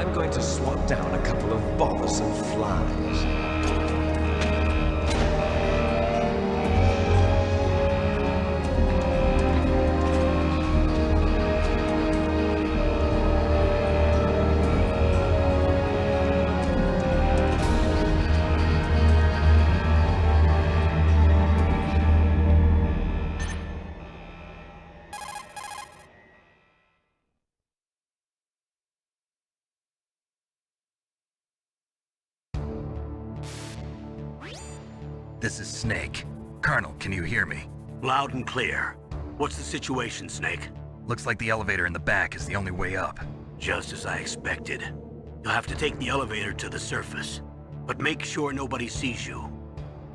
I'm going to swat down a couple of bothersome flies. This is Snake. Colonel, can you hear me? Loud and clear. What's the situation, Snake? Looks like the elevator in the back is the only way up. Just as I expected. You'll have to take the elevator to the surface. But make sure nobody sees you.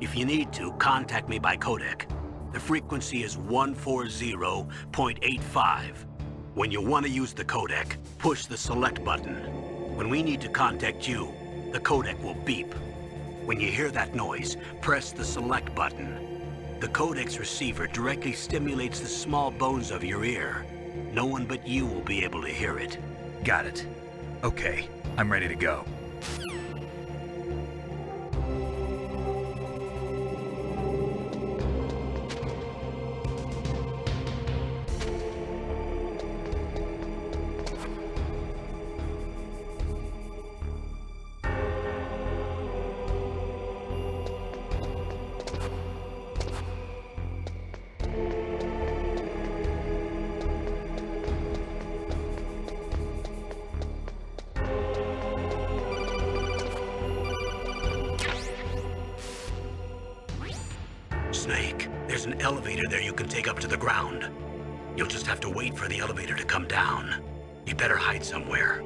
If you need to, contact me by codec. The frequency is 140.85. When you want to use the codec, push the select button. When we need to contact you, the codec will beep. When you hear that noise, press the select button. The codec's receiver directly stimulates the small bones of your ear. No one but you will be able to hear it. Got it. Okay, I'm ready to go. Snake, there's an elevator there you can take up to the ground. You'll just have to wait for the elevator to come down. You better hide somewhere.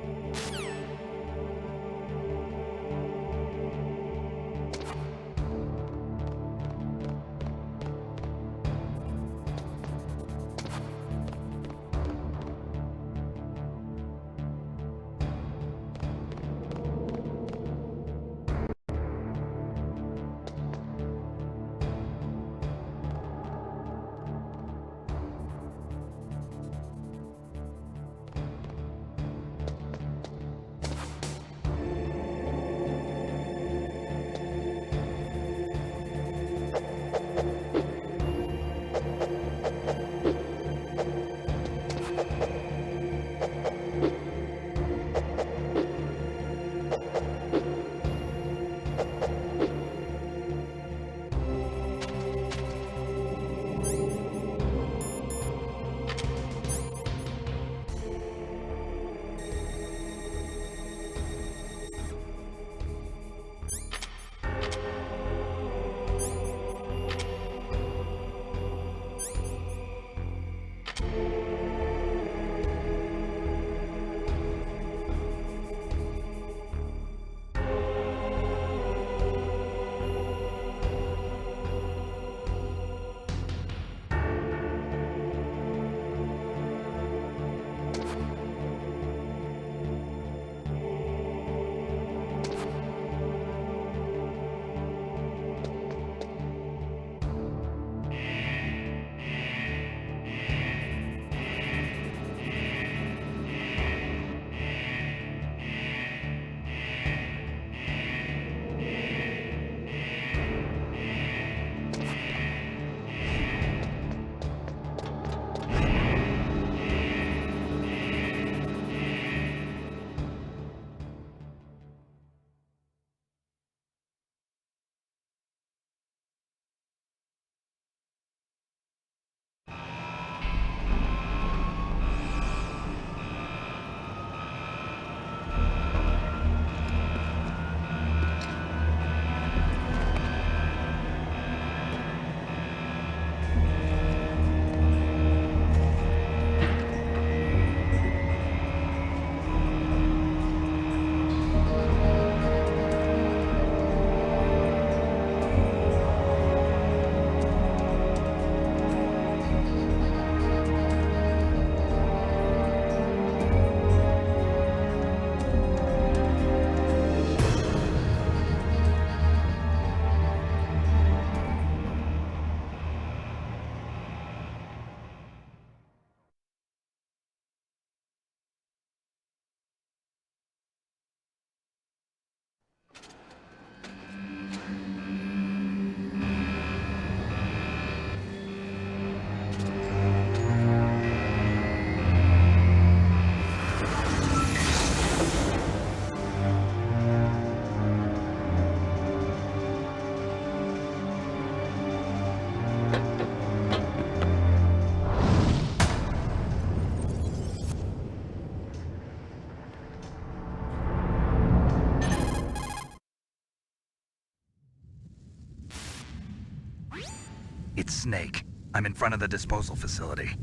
It's Snake. I'm in front of the disposal facility.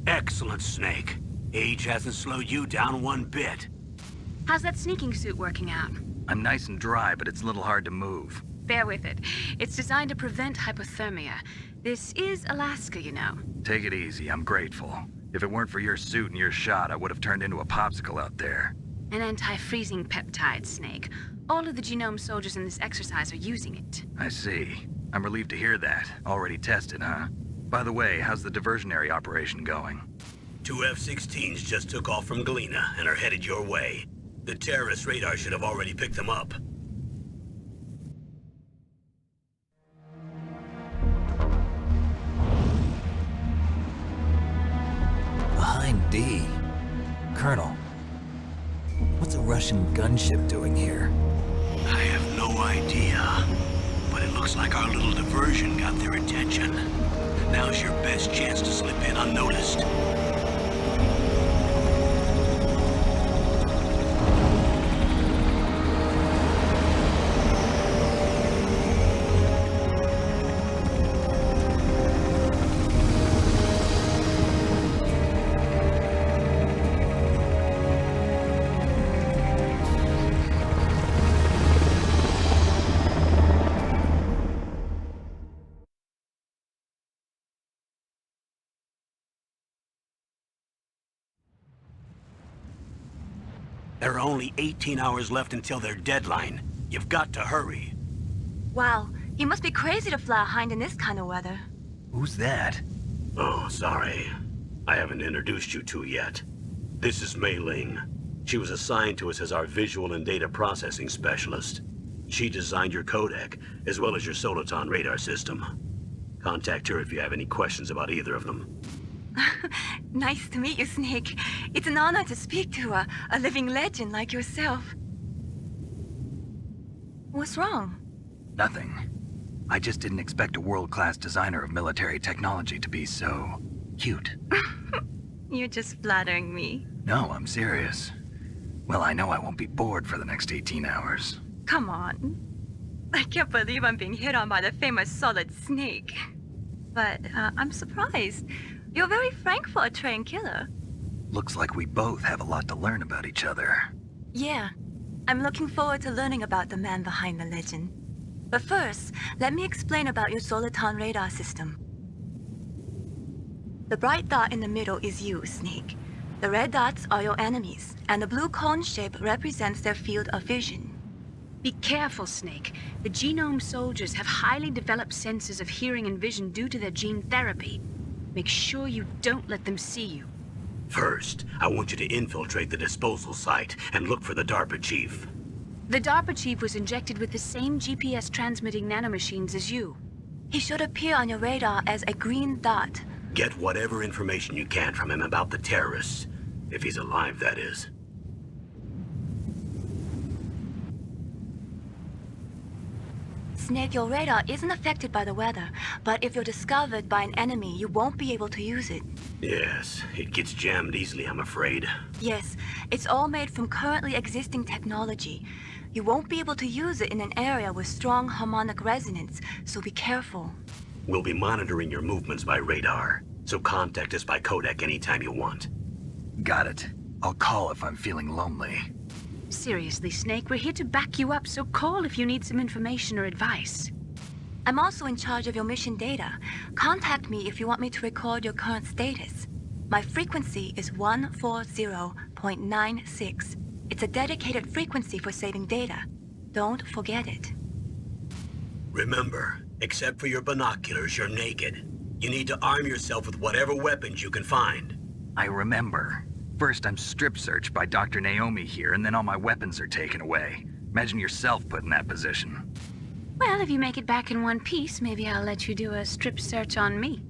Excellent, Snake. Age hasn't slowed you down one bit. How's that sneaking suit working out? I'm nice and dry, but it's a little hard to move. Bear with it. It's designed to prevent hypothermia. This is Alaska, you know. Take it easy, I'm grateful. If it weren't for your suit and your shot, I would have turned into a popsicle out there. An anti-freezing peptide, Snake. All of the genome soldiers in this exercise are using it. I see. I'm relieved to hear that. Already tested, huh? By the way, how's the diversionary operation going? 2 F-16s just took off from Galena and are headed your way. The terrorist radar should have already picked them up. Behind D. Colonel, what's a Russian gunship doing here? I have no idea, but it looks like our little diversion got their attention. Now's your best chance to slip in unnoticed. There are only 18 hours left until their deadline. You've got to hurry. Wow, you must be crazy to fly a hind in this kind of weather. Who's that? Oh, sorry. I haven't introduced you to yet. This is Mei Ling. She was assigned to us as our visual and data processing specialist. She designed your codec, as well as your Soliton radar system. Contact her if you have any questions about either of them. Nice to meet you, Snake. It's an honor to speak to a living legend like yourself. What's wrong? Nothing. I just didn't expect a world-class designer of military technology to be so cute. You're just flattering me. No, I'm serious. Well, I know I won't be bored for the next 18 hours. Come on. I can't believe I'm being hit on by the famous Solid Snake. But I'm surprised. You're very frank for a trained killer. Looks like we both have a lot to learn about each other. Yeah, I'm looking forward to learning about the man behind the legend. But first, let me explain about your Soliton radar system. The bright dot in the middle is you, Snake. The red dots are your enemies, and the blue cone shape represents their field of vision. Be careful, Snake. The genome soldiers have highly developed senses of hearing and vision due to their gene therapy. Make sure you don't let them see you. First, I want you to infiltrate the disposal site and look for the DARPA chief. The DARPA chief was injected with the same GPS transmitting nanomachines as you. He should appear on your radar as a green dot. Get whatever information you can from him about the terrorists. If he's alive, that is. Snake, your radar isn't affected by the weather, but if you're discovered by an enemy, you won't be able to use it. Yes, it gets jammed easily, I'm afraid. Yes, it's all made from currently existing technology. You won't be able to use it in an area with strong harmonic resonance, so be careful. We'll be monitoring your movements by radar, so contact us by codec anytime you want. Got it. I'll call if I'm feeling lonely. Seriously, Snake, we're here to back you up, so call if you need some information or advice. I'm also in charge of your mission data. Contact me if you want me to record your current status. My frequency is 140.96. It's a dedicated frequency for saving data. Don't forget it. Remember, except for your binoculars, you're naked. You need to arm yourself with whatever weapons you can find. I remember. First, I'm strip searched by Dr. Naomi here, and then all my weapons are taken away. Imagine yourself put in that position. Well, if you make it back in one piece, maybe I'll let you do a strip search on me.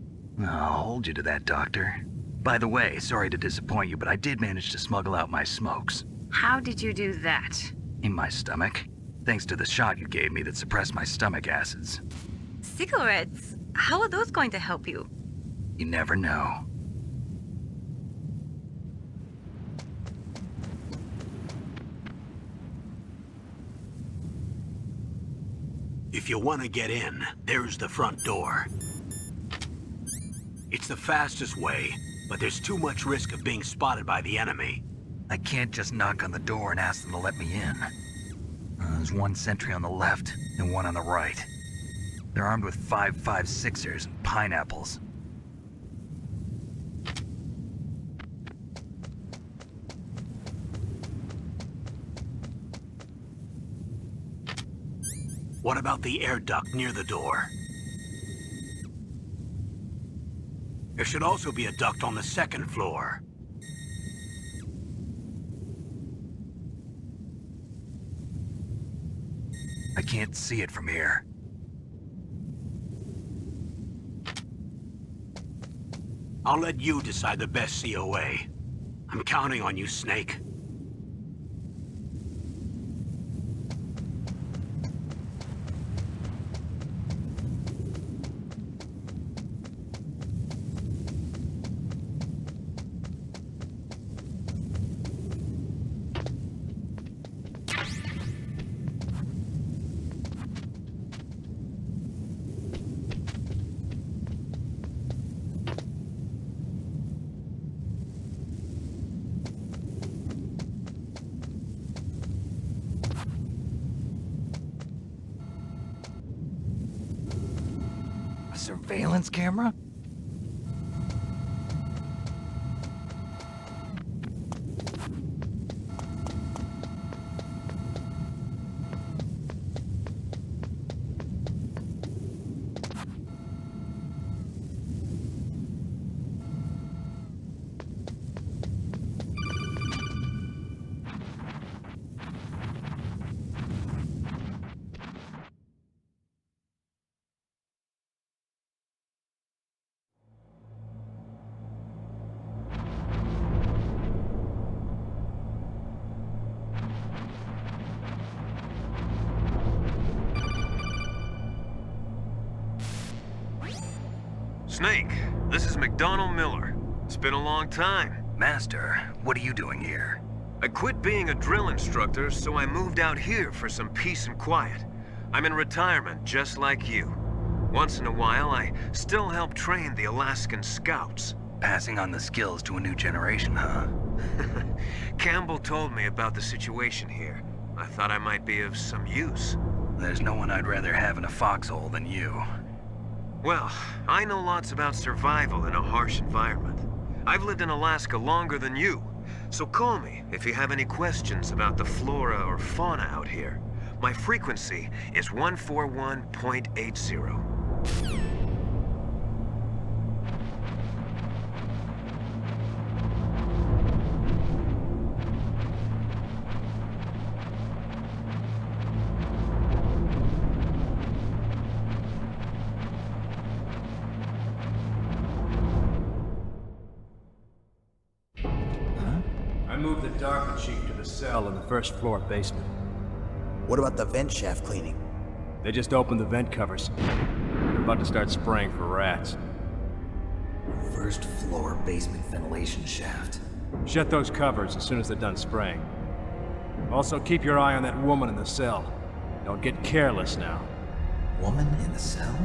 I'll hold you to that, Doctor. By the way, sorry to disappoint you, but I did manage to smuggle out my smokes. How did you do that? In my stomach. Thanks to the shot you gave me that suppressed my stomach acids. Cigarettes? How are those going to help you? You never know. If you want to get in, there's the front door. It's the fastest way, but there's too much risk of being spotted by the enemy. I can't just knock on the door and ask them to let me in. There's one sentry on the left and one on the right. They're armed with 5.56ers and pineapples. What about the air duct near the door? There should also be a duct on the second floor. I can't see it from here. I'll let you decide the best COA. I'm counting on you, Snake. A surveillance camera? Snake, this is McDonald Miller. It's been a long time. Master, what are you doing here? I quit being a drill instructor, so I moved out here for some peace and quiet. I'm in retirement, just like you. Once in a while, I still help train the Alaskan Scouts. Passing on the skills to a new generation, huh? Campbell told me about the situation here. I thought I might be of some use. There's no one I'd rather have in a foxhole than you. Well, I know lots about survival in a harsh environment. I've lived in Alaska longer than you, so call me if you have any questions about the flora or fauna out here. My frequency is 141.80. I moved the Darker Chief to the cell in the first floor basement. What about the vent shaft cleaning? They just opened the vent covers. They're about to start spraying for rats. First floor basement ventilation shaft. Shut those covers as soon as they're done spraying. Also, keep your eye on that woman in the cell. Don't get careless now. Woman in the cell?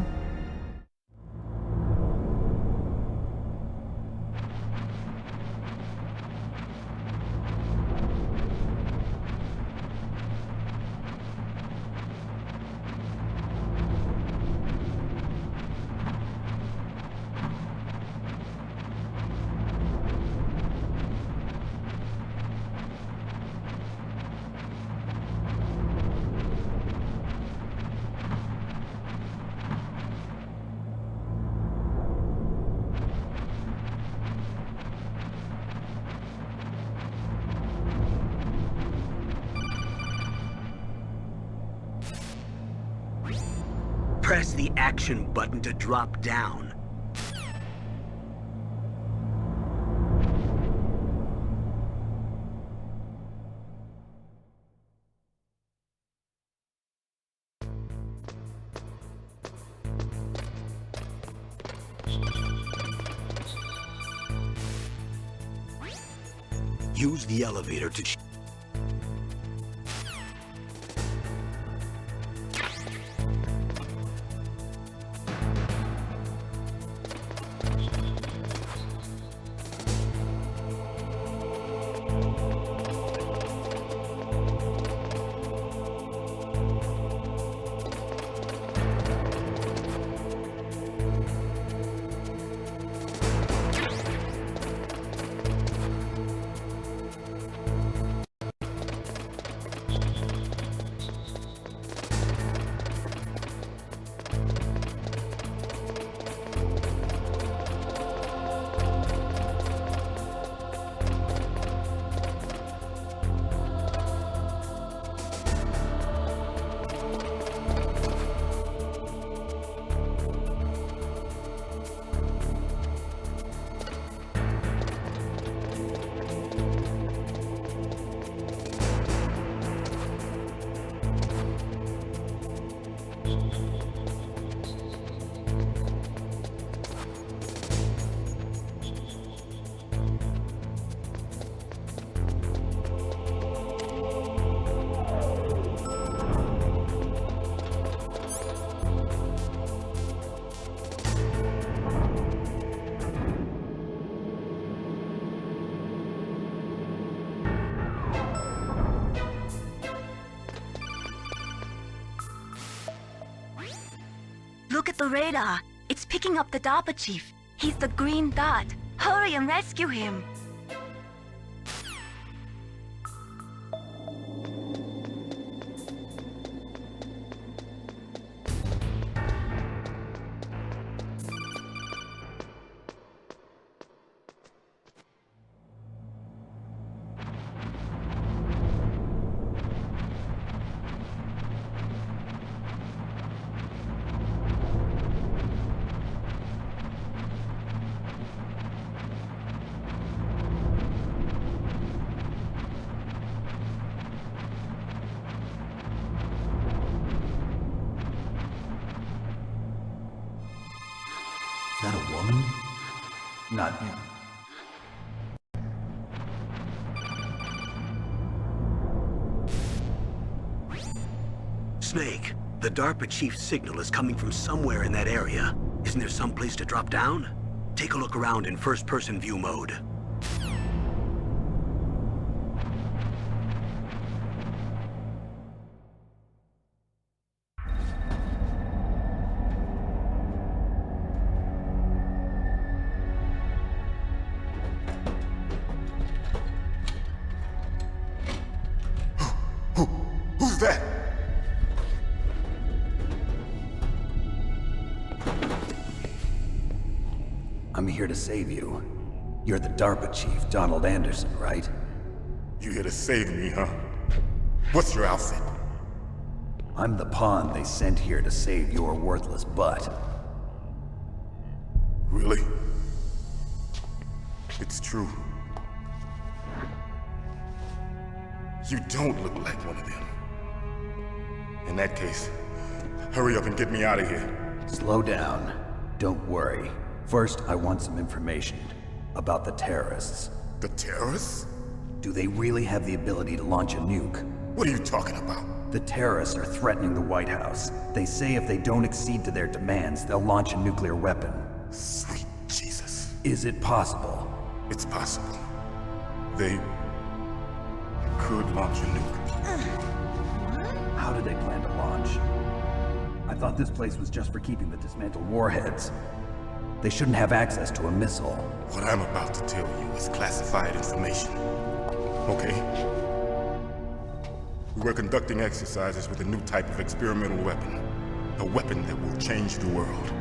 Press the action button to drop down. Use the elevator to... Look at the radar. It's picking up the DARPA chief. He's the green dot. Hurry and rescue him. Is that a woman? Not him. Snake, the DARPA chief's signal is coming from somewhere in that area. Isn't there some place to drop down? Take a look around in first-person view mode. Who's that? I'm here to save you. You're the DARPA chief, Donald Anderson, right? You here to save me, huh? What's your outfit? I'm the pawn they sent here to save your worthless butt. Really? It's true. You don't look like one of them. In that case, hurry up and get me out of here. Slow down. Don't worry. First, I want some information about the terrorists. The terrorists? Do they really have the ability to launch a nuke? What are you talking about? The terrorists are threatening the White House. They say if they don't accede to their demands, they'll launch a nuclear weapon. Sweet Jesus. Is it possible? It's possible. They could launch a nuke. How do they plan to launch? I thought this place was just for keeping the dismantled warheads. They shouldn't have access to a missile. What I'm about to tell you is classified information. Okay? We were conducting exercises with a new type of experimental weapon. A weapon that will change the world.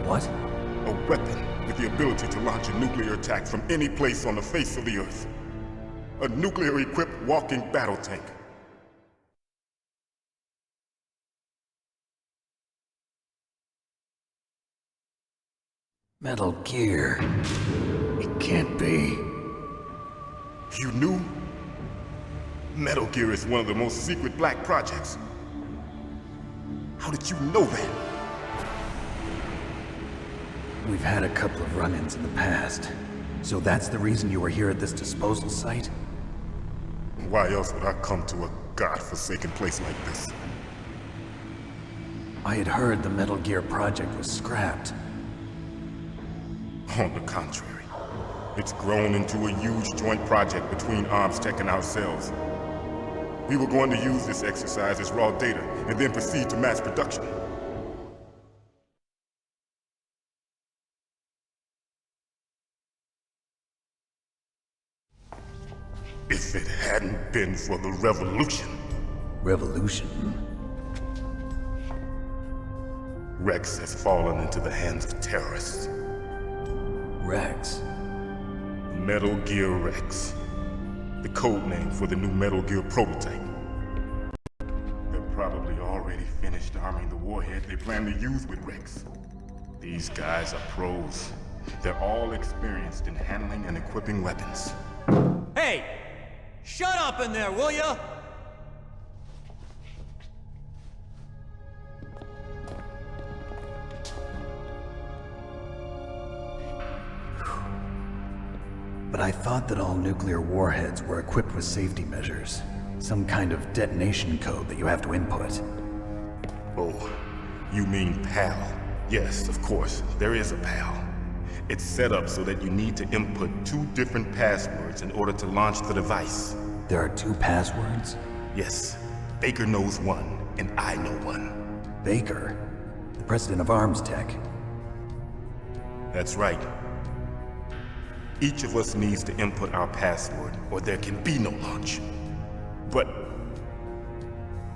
What? A weapon with the ability to launch a nuclear attack from any place on the face of the Earth. A nuclear-equipped walking battle tank. Metal Gear. It can't be. You knew? Metal Gear is one of the most secret black projects. How did you know that? We've had a couple of run-ins in the past. So that's the reason you were here at this disposal site? Why else would I come to a godforsaken place like this? I had heard the Metal Gear project was scrapped. On the contrary, it's grown into a huge joint project between Arms Tech and ourselves. We were going to use this exercise as raw data and then proceed to mass production. If it hadn't been for the revolution. Revolution? Rex has fallen into the hands of terrorists. Rex? Metal Gear Rex. The code name for the new Metal Gear prototype. They're probably already finished arming the warhead they plan to use with Rex. These guys are pros. They're all experienced in handling and equipping weapons. Hey! Shut up in there, will ya? but I thought that all nuclear warheads were equipped with safety measures. Some kind of detonation code that you have to input. Oh, you mean PAL? Yes, of course, there is a PAL. It's set up so that you need to input 2 different passwords in order to launch the device. There are 2 passwords? Yes, Baker knows one, and I know one. Baker? The president of Arms Tech. That's right. Each of us needs to input our password, or there can be no launch. But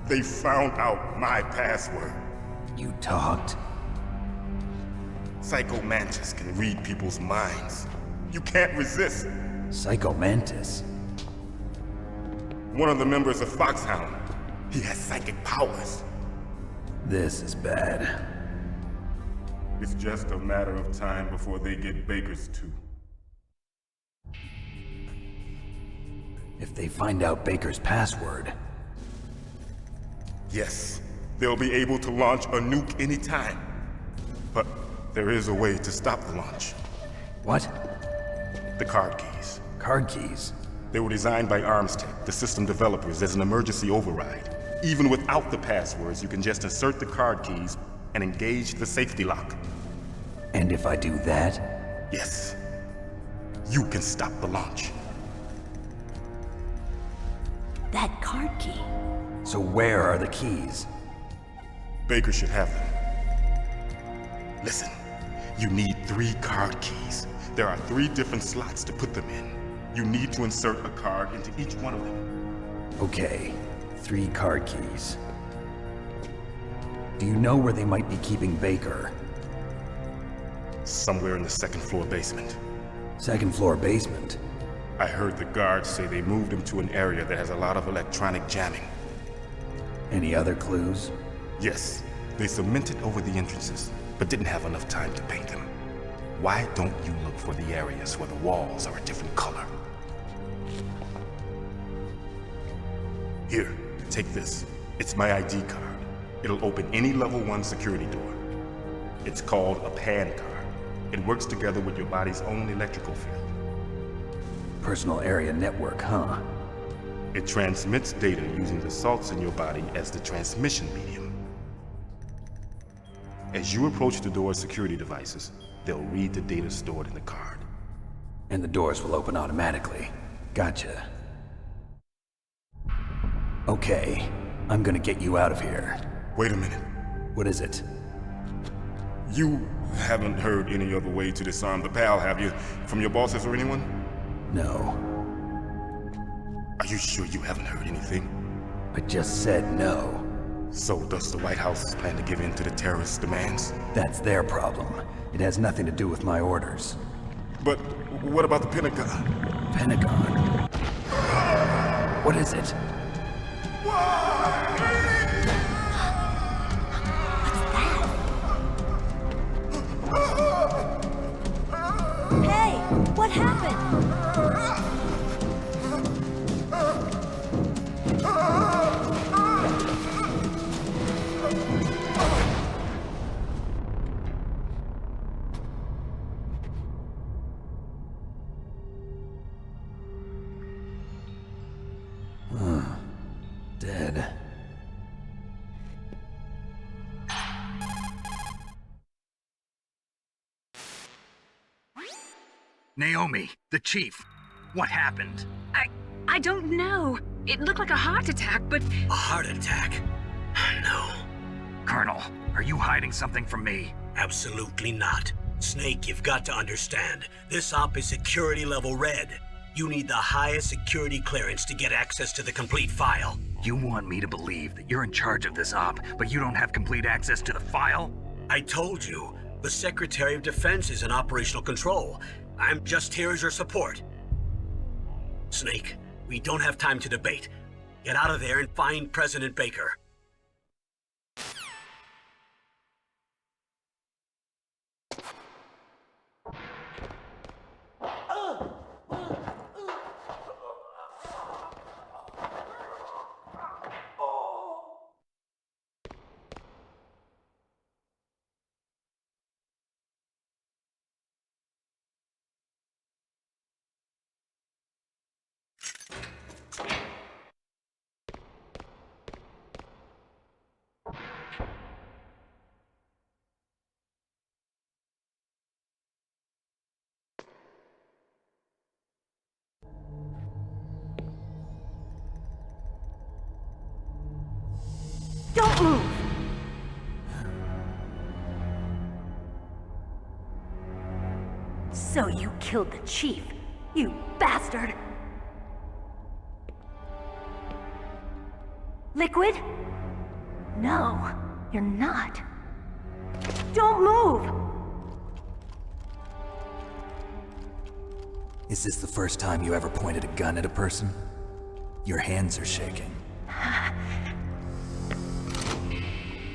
they found out my password. You talked? Psycho Mantis can read people's minds. You can't resist. Psycho Mantis? One of the members of Foxhound. He has psychic powers. This is bad. It's just a matter of time before they get Baker's too. If they find out Baker's password... Yes, they'll be able to launch a nuke anytime. But there is a way to stop the launch. What? The card keys. Card keys? They were designed by Arms Tech, the system developers, as an emergency override. Even without the passwords, you can just insert the card keys and engage the safety lock. And if I do that? Yes. You can stop the launch. That card key. So where are the keys? Baker should have them. Listen, you need 3 card keys. There are 3 different slots to put them in. You need to insert a card into each one of them. Okay, 3 card keys. Do you know where they might be keeping Baker? Somewhere in the 2nd floor basement. 2nd floor basement? I heard the guards say they moved him to an area that has a lot of electronic jamming. Any other clues? Yes, they cemented over the entrances, but didn't have enough time to paint them. Why don't you look for the areas where the walls are a different color? Here, take this. It's my ID card. It'll open any level 1 security door. It's called a PAN card. It works together with your body's own electrical field. Personal area network, huh? It transmits data using the salts in your body as the transmission medium. As you approach the door's security devices, they'll read the data stored in the card. And the doors will open automatically. Gotcha. Okay, I'm gonna get you out of here. Wait a minute. What is it? You haven't heard any other way to disarm the PAL, have you? From your bosses or anyone? No. Are you sure you haven't heard anything? I just said no. So does the White House plan to give in to the terrorists' demands? That's their problem. It has nothing to do with my orders. But what about the Pentagon? Pentagon? What is it? Hey, what happened? Dead. Naomi, the chief. What happened? I don't know. It looked like a heart attack, but... A heart attack? No. Colonel, are you hiding something from me? Absolutely not. Snake, you've got to understand. This op is security level red. You need the highest security clearance to get access to the complete file. You want me to believe that you're in charge of this op, but you don't have complete access to the file? I told you, the Secretary of Defense is in operational control. I'm just here as your support. Snake, we don't have time to debate. Get out of there and find President Baker. Don't move! So you killed the chief, you bastard! Liquid? No, you're not. Don't move! Is this the first time you ever pointed a gun at a person? Your hands are shaking.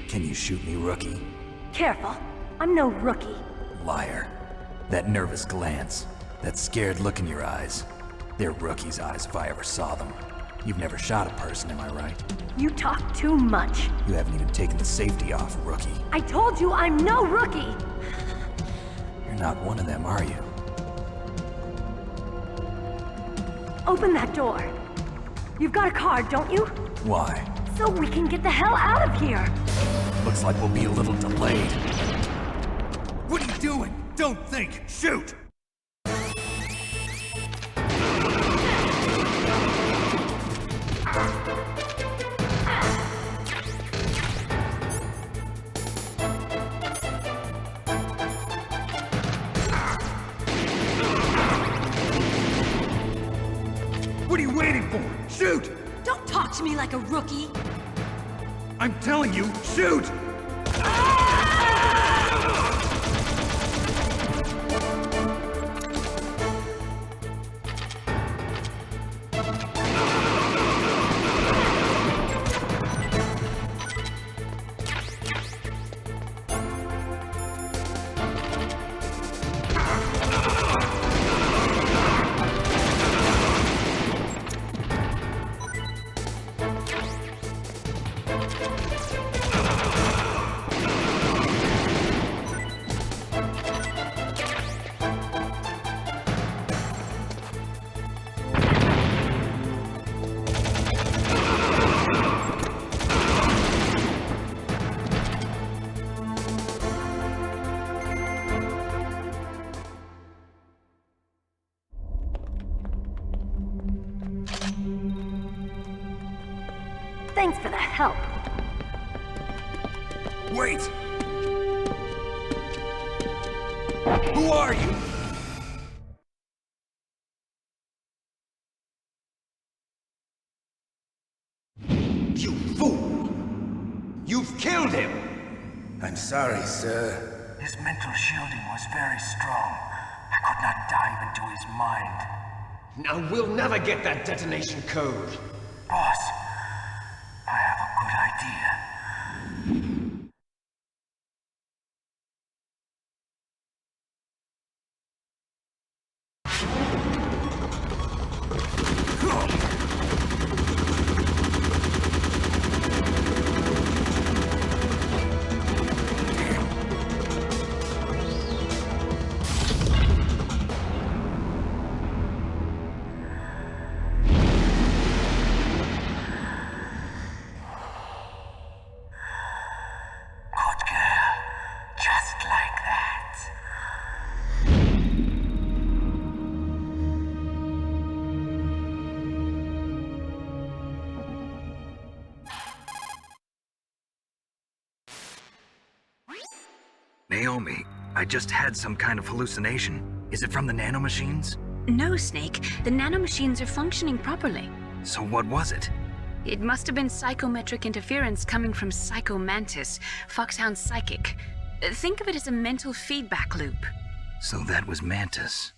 Can you shoot me, rookie? Careful, I'm no rookie. Liar. That nervous glance, that scared look in your eyes. They're rookie's eyes if I ever saw them. You've never shot a person, am I right? You talk too much. You haven't even taken the safety off, rookie. I told you I'm no rookie! You're not one of them, are you? Open that door. You've got a card, don't you? Why? So we can get the hell out of here! Looks like we'll be a little delayed. What are you doing? Don't think! Shoot! What are you waiting for? Shoot! Don't talk to me like a rookie! I'm telling you, shoot! Thanks for the help. Wait! Who are you? You fool! You've killed him! I'm sorry, sir. His mental shielding was very strong. I could not dive into his mind. Now we'll never get that detonation code. Boss, I have a good idea. Naomi, I just had some kind of hallucination. Is it from the nanomachines? No, Snake. The nanomachines are functioning properly. So what was it? It must have been psychometric interference coming from Psycho Mantis, Foxhound's psychic. Think of it as a mental feedback loop. So that was Mantis.